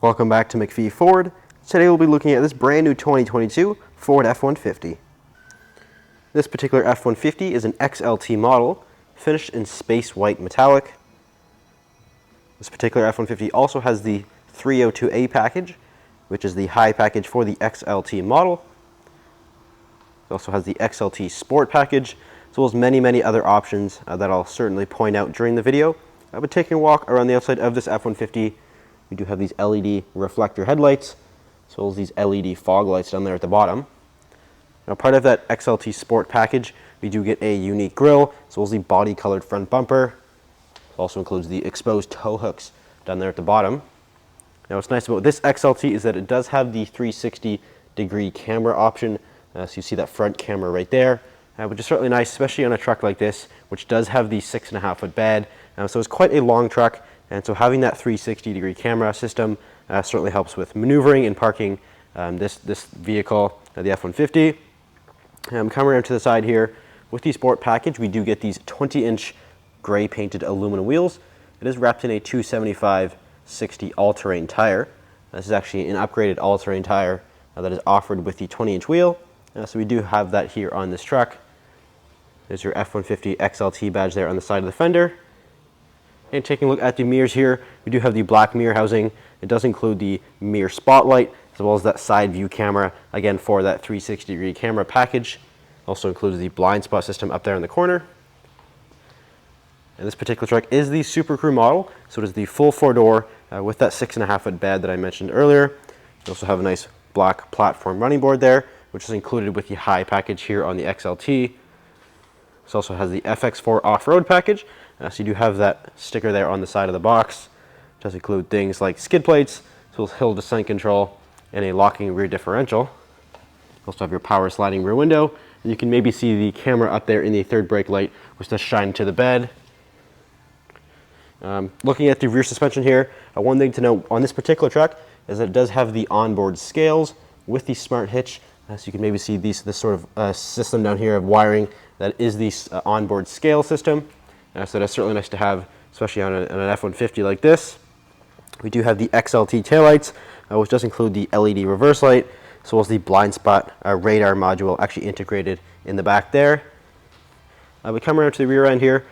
Welcome back to MacPhee Ford. Today we'll be looking at this brand new 2022 Ford F-150. This particular F-150 is an XLT model, finished in space white metallic. This particular F-150 also has the 302A package, which is the high package for the XLT model. It also has the XLT Sport package, as well as many other options that I'll certainly point out during the video. I've been taking a walk around the outside of this F-150. We do have these LED reflector headlights, as well as these LED fog lights down there at the bottom. Now, part of that XLT Sport package, we do get a unique grille, as well as the body-colored front bumper. It also includes the exposed tow hooks down there at the bottom. Now, what's nice about this XLT is that it does have the 360-degree camera option. So you see that front camera right there, which is certainly nice, especially on a truck like this, which does have the 6.5-foot bed. So it's quite a long truck. And so having that 360-degree camera system certainly helps with maneuvering and parking this vehicle, the F-150. Coming around to the side here, with the Sport package, we do get these 20-inch gray painted aluminum wheels. It is wrapped in a 275/60 all-terrain tire. This is actually an upgraded all-terrain tire that is offered with the 20-inch wheel. So we do have that here on this truck. There's your F-150 XLT badge there on the side of the fender. And taking a look at the mirrors here, we do have the black mirror housing. It does include the mirror spotlight, as well as that side view camera, again for that 360-degree camera package. Also includes the blind spot system up there in the corner. And this particular truck is the Super Crew model, so it is the full four-door with that 6.5-foot bed that I mentioned earlier. We also have a nice black platform running board there, which is included with the high package here on the XLT. This also has the FX4 off-road package. So you do have that sticker there on the side of the box. It does include things like skid plates, as well as hill descent control, and a locking rear differential. You also have your power sliding rear window. And you can maybe see the camera up there in the third brake light, which does shine into the bed. Looking at the rear suspension here, one thing to note on this particular truck is that it does have the onboard scales with the smart hitch. So you can maybe see this sort of system down here of wiring that is the onboard scale system. So that's certainly nice to have, especially on an F-150 like this. We do have the XLT taillights, which does include the LED reverse light, as well as the blind spot radar module actually integrated in the back there. We come around to the rear end here.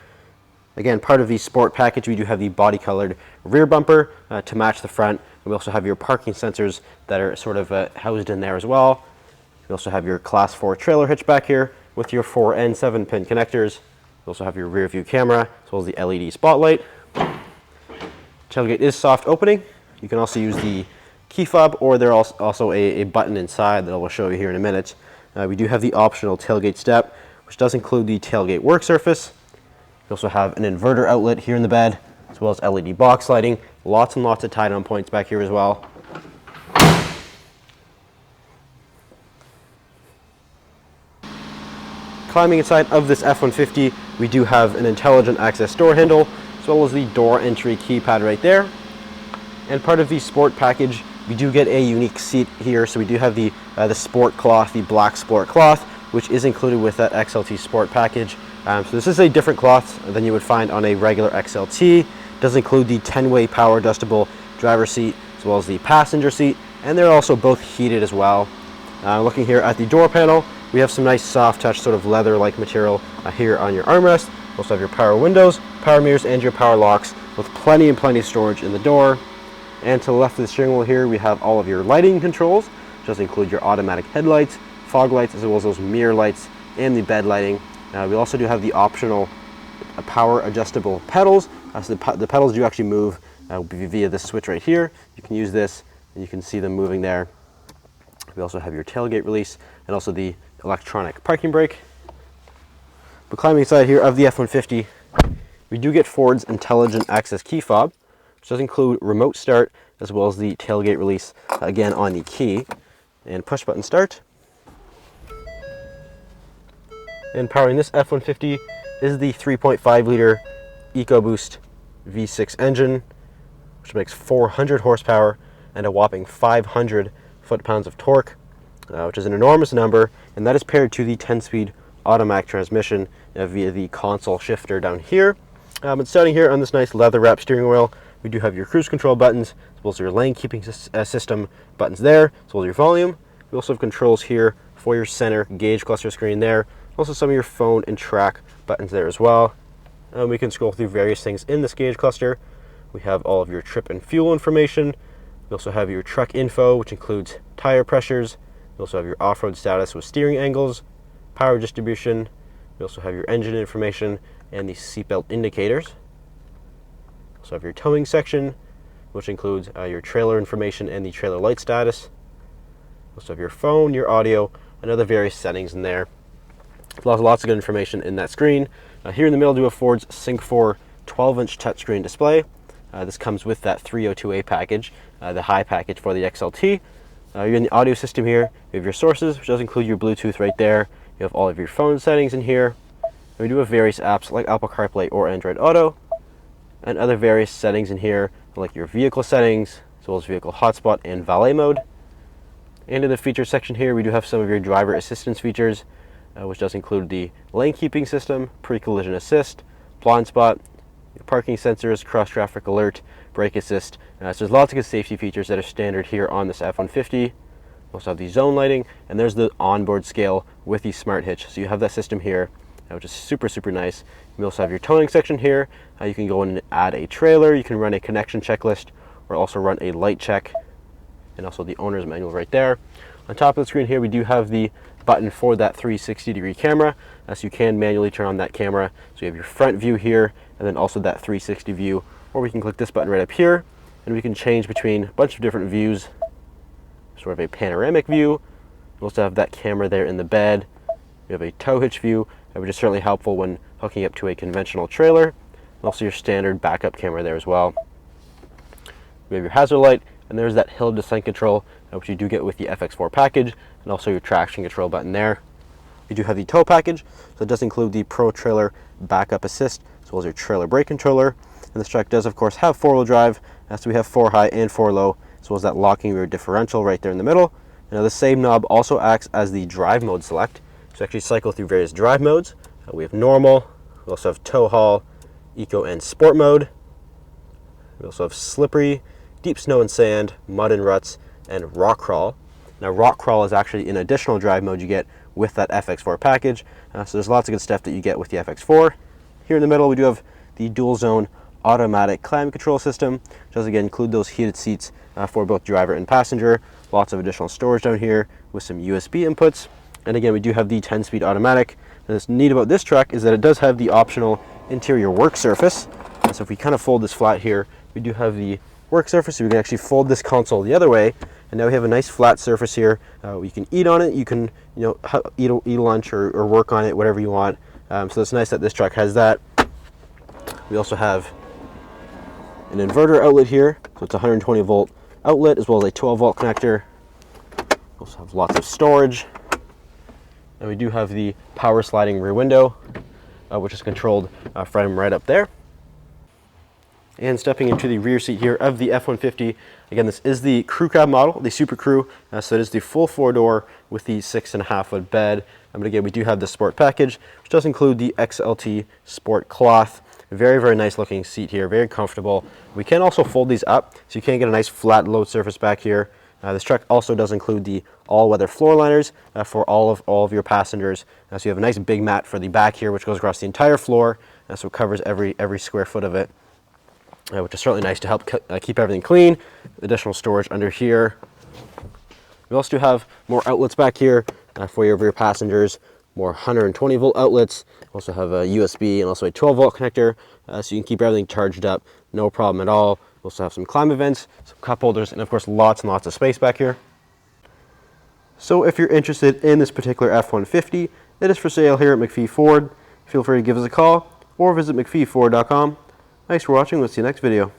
Again, part of the Sport package, we do have the body-colored rear bumper to match the front. We also have your parking sensors that are sort of housed in there as well. We also have your Class 4 trailer hitch back here with your 4 and 7-pin connectors. You also have your rear view camera, as well as the LED spotlight. Tailgate is soft opening. You can also use the key fob, or there's also a button inside that I will show you here in a minute. We do have the optional tailgate step, which does include the tailgate work surface. You also have an inverter outlet here in the bed, as well as LED box lighting. Lots and lots of tie-down points back here as well. Climbing inside of this F-150, we do have an intelligent access door handle, as well as the door entry keypad right there. And part of the Sport package, we do get a unique seat here. So we do have the Sport cloth, the black Sport cloth, which is included with that XLT Sport package. So this is a different cloth than you would find on a regular XLT. It does include the 10-way power adjustable driver seat, as well as the passenger seat, and they're also both heated as well. Looking here at the door panel, we have some nice soft touch sort of leather-like material here on your armrest. You also have your power windows, power mirrors, and your power locks with plenty of storage in the door. And to the left of the steering wheel here, we have all of your lighting controls, which does include your automatic headlights, fog lights, as well as those mirror lights and the bed lighting. We also do have the optional power adjustable pedals. So the pedals do actually move via this switch right here. You can use this, and you can see them moving there. We also have your tailgate release and also the electronic parking brake. But climbing inside here of the F-150, we do get Ford's intelligent access key fob, which does include remote start, as well as the tailgate release, again on the key, and push button start. And powering this F-150 is the 3.5-liter EcoBoost V6 engine, which makes 400 horsepower and a whopping 500 foot-pounds of torque, which is an enormous number, and that is paired to the 10-speed automatic transmission via the console shifter down here. And starting here on this nice leather-wrapped steering wheel, We do have your cruise control buttons, as well as your lane keeping system buttons there, as well as your volume. We also have controls here for your center gauge cluster screen there. Also some of your phone and track buttons there as well. We can scroll through various things in this gauge cluster. We have all of your trip and fuel information. We also have your truck info, which includes tire pressures. We also have your off-road status with steering angles, power distribution. We also have your engine information and the seatbelt indicators. We also have your towing section, which includes your trailer information and the trailer light status. We also have your phone, your audio, and other various settings in there. Lots of good information in that screen. Here in the middle, we have Ford's Sync 4 12-inch touchscreen display. This comes with that 302A package, the high package for the XLT. You're in the audio system here. You have your sources, which does include your Bluetooth right there. You have all of your phone settings in here. And we do have various apps like Apple CarPlay or Android Auto, and other various settings in here, like your vehicle settings, as well as vehicle hotspot and valet mode. And in the feature section here, we do have some of your driver assistance features, which does include the lane keeping system, pre-collision assist, blind spot, parking sensors, cross traffic alert, brake assist. So there's lots of good safety features that are standard here on this F-150. We also have the zone lighting, and there's the onboard scale with the smart hitch. So you have that system here, which is super nice. We also have your towing section here. You can go in and add a trailer, you can run a connection checklist, or also run a light check, and also the owner's manual right there. On top of the screen here, we do have the button for that 360-degree camera, so you can manually turn on that camera. So you have your front view here, and then also that 360 view, or we can click this button right up here, and we can change between a bunch of different views. Sort of a panoramic view. We also have that camera there in the bed. We have a tow hitch view, which is certainly helpful when hooking up to a conventional trailer, and also your standard backup camera there as well. We have your hazard light, and there's that hill descent control, which you do get with the FX4 package, and also your traction control button there. You do have the tow package, so it does include the Pro Trailer Backup Assist, as well as your trailer brake controller. And this truck does, of course, have four-wheel drive, so we have 4 high and 4 low, as well as that locking rear differential right there in the middle. Now the same knob also acts as the drive mode select, so actually cycle through various drive modes. We have normal, we also have tow haul, eco and sport mode. We also have slippery, deep snow and sand, mud and ruts, and rock crawl. Now rock crawl is actually an additional drive mode you get with that FX4 package, so there's lots of good stuff that you get with the FX4. Here in the middle we do have the dual zone automatic climate control system, which does again include those heated seats for both driver and passenger. Lots of additional storage down here with some USB inputs, and again we do have the 10-speed automatic. And what's neat about this truck is that it does have the optional interior work surface. So if we kind of fold this flat here, we do have the work surface, so we can actually fold this console the other way, and now we have a nice flat surface here. You can eat on it, you can eat lunch or work on it, whatever you want. So it's nice that this truck has that. We also have an inverter outlet here, so it's a 120 volt outlet as well as a 12 volt connector. We also have lots of storage, and we do have the power sliding rear window, which is controlled from right up there. And stepping into the rear seat here of the F-150, again, this is the crew cab model, the Super Crew, so it is the full 4-door with the 6.5 foot bed. But again, we do have the Sport package, which does include the XLT Sport cloth. Very nice looking seat here, very comfortable. We can also fold these up, so you can get a nice flat load surface back here. This truck also does include the all-weather floor liners for all of your passengers. So you have a nice big mat for the back here, which goes across the entire floor, so it covers every square foot of it. Which is certainly nice to help keep everything clean. Additional storage under here. We also do have more outlets back here for your rear passengers, more 120 volt outlets. We also have a USB and also a 12 volt connector, so you can keep everything charged up, no problem at all. We also have some climate vents, some cup holders, and of course lots and lots of space back here. So if you're interested in this particular F-150, it is for sale here at MacPhee Ford. Feel free to give us a call or visit MacPheeFord.com. Thanks for watching. We'll see you next video.